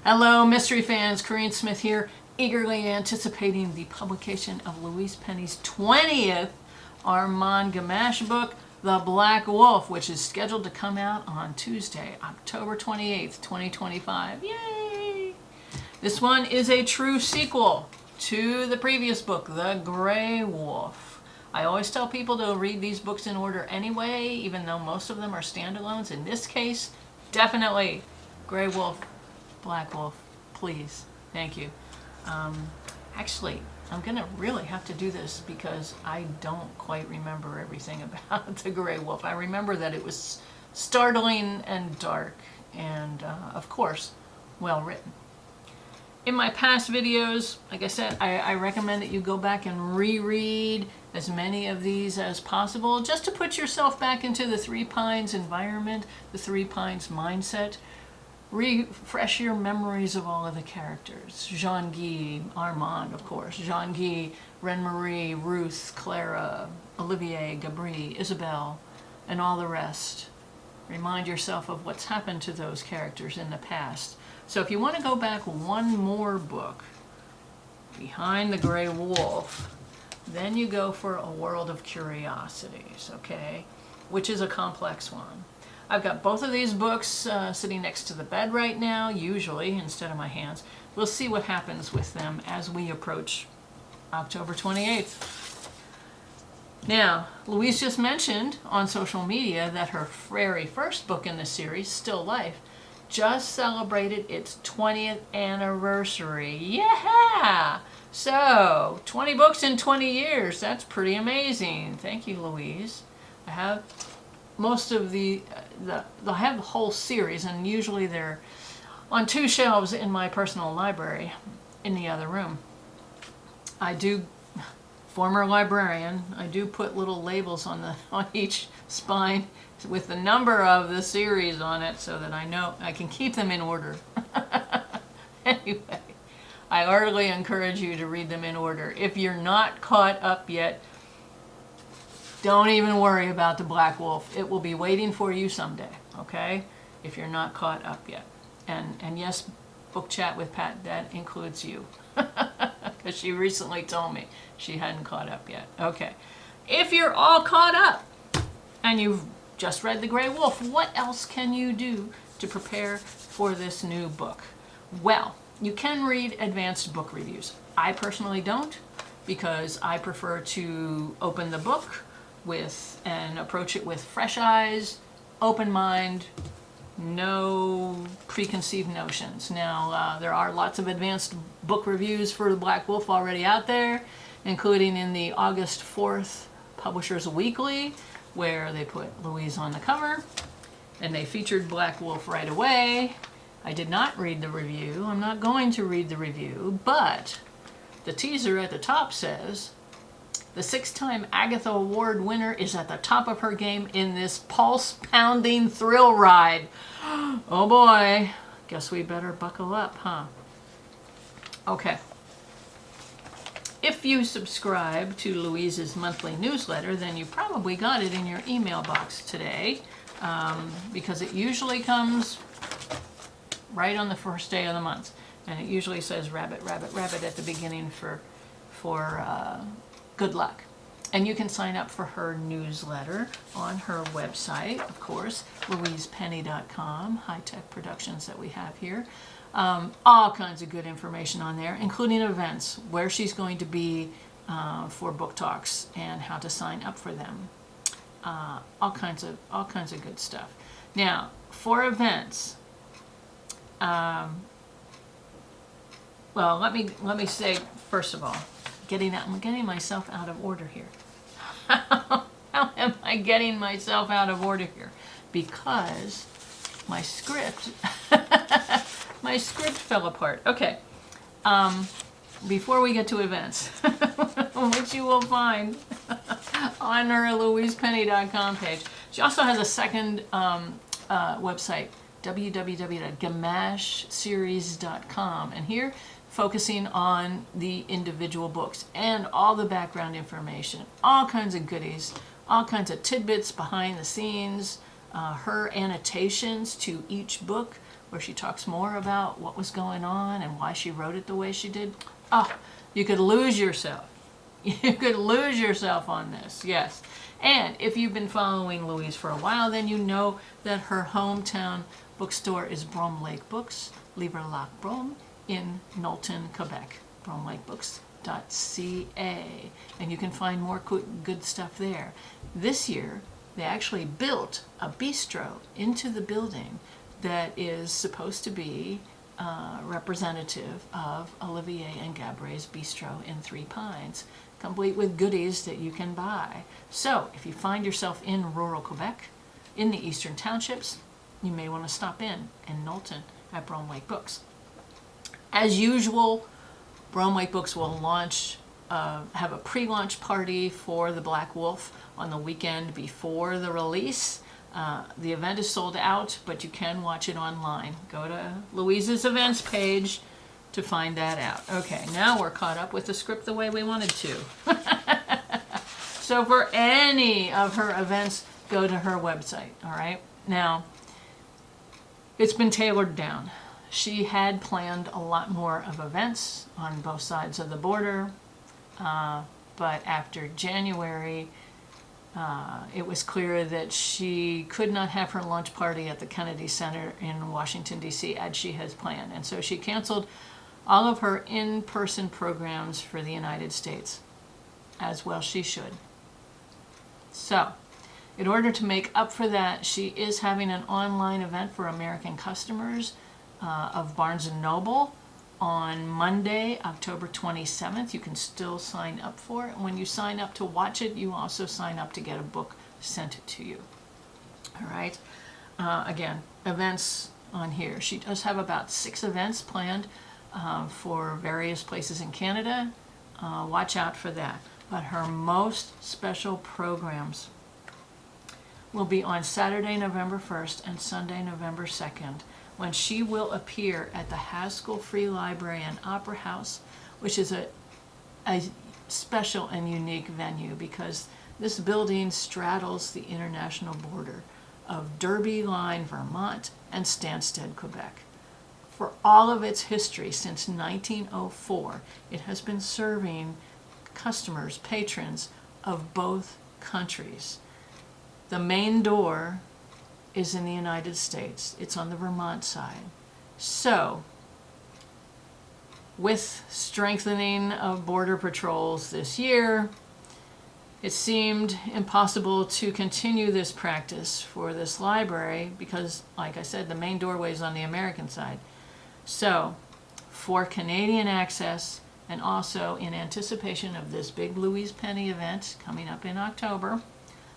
Hello, mystery fans. Corinne Smith here, eagerly anticipating the publication of Louise Penny's 20th Armand Gamache book, The Black Wolf, which is scheduled to come out on Tuesday, October 28th, 2025. Yay! This one is a true sequel to the previous book, The Gray Wolf. I always tell people to read these books in order anyway, even though most of them are standalones. In this case, definitely Gray Wolf, Black Wolf, please. Thank you. Actually, I'm going to really have to do this because I don't quite remember everything about the Gray Wolf. I remember that it was startling and dark and, of course, well written. In my past videos, like I said, I recommend that you go back and reread as many of these as possible just to put yourself back into the Three Pines environment, the Three Pines mindset. Refresh your memories of all of the characters. Jean-Guy, Armand, of course. Jean-Guy, Reine-Marie, Ruth, Clara, Olivier, Gabri, Isabelle, and all the rest. Remind yourself of what's happened to those characters in the past. So if you want to go back one more book, Behind the Gray Wolf, then you go for A World of Curiosities, okay? Which is a complex one. I've got both of these books sitting next to the bed right now, usually, instead of my hands. We'll see what happens with them as we approach October 28th. Now, Louise just mentioned on social media that her very first book in the series, Still Life, just celebrated its 20th anniversary. Yeah! So, 20 books in 20 years. That's pretty amazing. Thank you, Louise. I have most of they'll have the whole series, and usually they're on 2 shelves in my personal library in the other room. I do, former librarian, I do put little labels on each spine with the number of the series on it so that I know I can keep them in order. Anyway, I heartily encourage you to read them in order. If you're not caught up yet, don't even worry about the Black Wolf. It will be waiting for you someday, okay? If you're not caught up yet. And yes, Book Chat with Pat, that includes you. Because she recently told me she hadn't caught up yet. Okay. If you're all caught up and you've just read The Gray Wolf, what else can you do to prepare for this new book? Well, you can read advanced book reviews. I personally don't, because I prefer to open the book and approach it with fresh eyes, open mind, no preconceived notions. Now, there are lots of advanced book reviews for The Black Wolf already out there, including in the August 4th Publishers Weekly, where they put Louise on the cover, and they featured Black Wolf right away. I did not read the review. I'm not going to read the review, but the teaser at the top says, the 6-time Agatha Award winner is at the top of her game in this pulse-pounding thrill ride. Oh boy, guess we better buckle up, huh? Okay. If you subscribe to Louise's monthly newsletter, then you probably got it in your email box today, because it usually comes right on the first day of the month. And it usually says rabbit, rabbit, rabbit at the beginning for good luck. And you can sign up for her newsletter on her website, of course, louisepenny.com, high-tech productions that we have here. All kinds of good information on there, including events, where she's going to be for book talks and how to sign up for them. All kinds of good stuff. Now, for events, well, let me say first of all, I'm getting myself out of order here. How am I getting myself out of order here? Because my script fell apart. Okay. Before we get to events, which you will find on her louisepenny.com page. She also has a second website, www.gamacheseries.com, and here focusing on the individual books and all the background information, all kinds of goodies, all kinds of tidbits behind the scenes, her annotations to each book where she talks more about what was going on and why she wrote it the way she did. Oh, you could lose yourself. You could lose yourself on this, yes. And if you've been following Louise for a while, then you know that her hometown bookstore is Brome Lake Books, Livre Lac Brome, in Knowlton, Quebec. BromeLakeBooks.ca. And you can find more good stuff there. This year, they actually built a bistro into the building that is supposed to be representative of Olivier and Gabre's Bistro in Three Pines, complete with goodies that you can buy. So if you find yourself in rural Quebec, in the eastern townships, you may want to stop in Knowlton at Brome Lake Books. As usual, Brome Lake Books will have a pre-launch party for The Black Wolf on the weekend before the release. The event is sold out, but you can watch it online. Go to Louise's events page to find that out. Okay, now we're caught up with the script the way we wanted to. So for any of her events, go to her website, all right? Now, it's been tailored down. She had planned a lot more of events on both sides of the border, but after January, it was clear that she could not have her lunch party at the Kennedy Center in Washington, D.C. as she has planned. And so she canceled all of her in-person programs for the United States, as well she should. So, in order to make up for that, she is having an online event for American customers of Barnes & Noble on Monday, October 27th. You can still sign up for it. When you sign up to watch it, you also sign up to get a book sent to you. All right. Again, events on here. She does have about 6 events planned for various places in Canada. Watch out for that. But her most special programs will be on Saturday, November 1st and Sunday, November 2nd, when she will appear at the Haskell Free Library and Opera House, which is a special and unique venue because this building straddles the international border of Derby Line, Vermont, and Stanstead, Quebec. For all of its history since 1904, it has been serving customers, patrons of both countries. The main door is in the United States. It's on the Vermont side. So, with strengthening of border patrols this year, it seemed impossible to continue this practice for this library because, like I said, the main doorway is on the American side. So, for Canadian access, and also in anticipation of this big Louise Penny event coming up in October,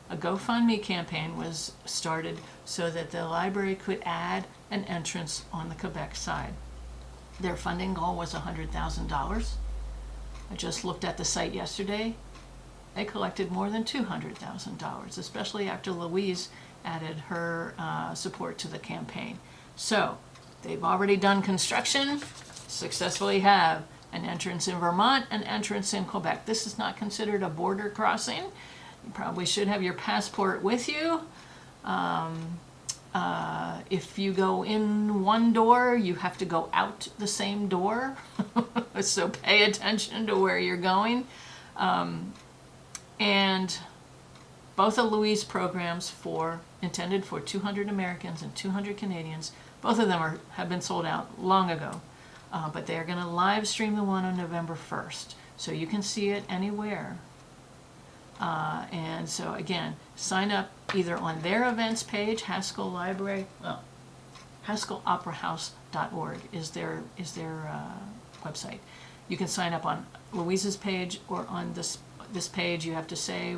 a GoFundMe campaign was started so that the library could add an entrance on the Quebec side. Their funding goal was $100,000. I just looked at the site yesterday. They collected more than $200,000, especially after Louise added her support to the campaign. So they've already done construction, successfully have an entrance in Vermont, an entrance in Quebec. This is not considered a border crossing. You probably should have your passport with you. If you go in one door, you have to go out the same door. So pay attention to where you're going. And both of Louise's programs intended for 200 Americans and 200 Canadians, both of them have been sold out long ago. But they're going to live stream the one on November 1st. So you can see it anywhere. And so again, sign up either on their events page, Haskell Library, HaskellOperaHouse.org is their website. You can sign up on Louise's page or on this page. You have to say,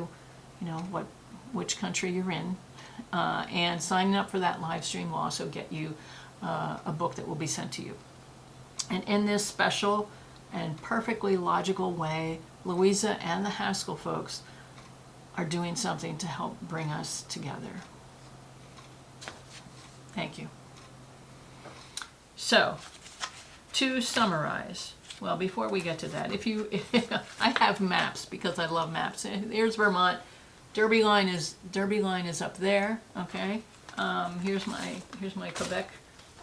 which country you're in, and signing up for that live stream will also get you a book that will be sent to you. And in this special and perfectly logical way, Louisa and the Haskell folks are doing something to help bring us together. Thank you. So, to summarize, well, before we get to that, I have maps because I love maps. Here's Vermont. Derby Line is up there. Okay. Here's my Quebec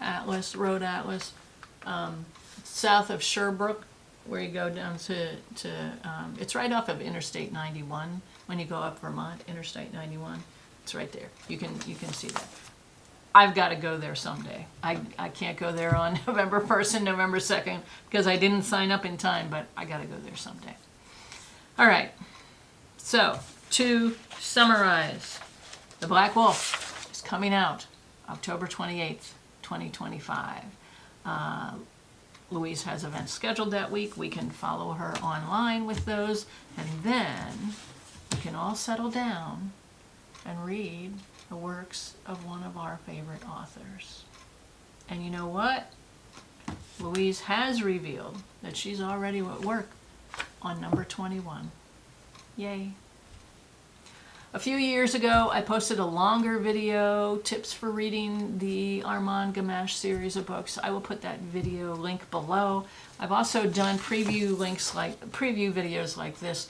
Atlas, Road Atlas, south of Sherbrooke, where you go down to it's right off of Interstate 91. When you go up Vermont, Interstate 91, it's right there. You can see that. I've got to go there someday. I can't go there on November 1st and November 2nd because I didn't sign up in time, but I got to go there someday. All right. So, to summarize, The Black Wolf is coming out October 28th, 2025. Louise has events scheduled that week. We can follow her online with those, and then we can all settle down and read the works of one of our favorite authors. And you know what? Louise has revealed that she's already at work on number 21. Yay. A few years ago, I posted a longer video, tips for reading the Armand Gamache series of books. I will put that video link below. I've also done preview videos like this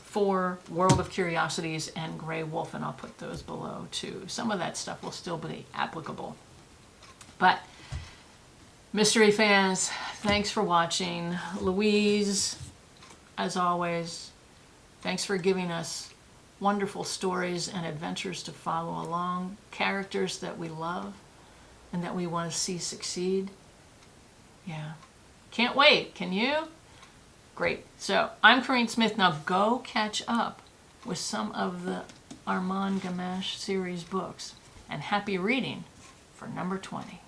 for World of Curiosities and Grey Wolf, and I'll put those below too. Some of that stuff will still be applicable. But mystery fans, thanks for watching. Louise, as always, thanks for giving us wonderful stories and adventures to follow along, characters that we love and that we want to see succeed. Yeah. Can't wait, can you? Great. So I'm Corinne Smith. Now go catch up with some of the Armand Gamache series books, and happy reading for number 20.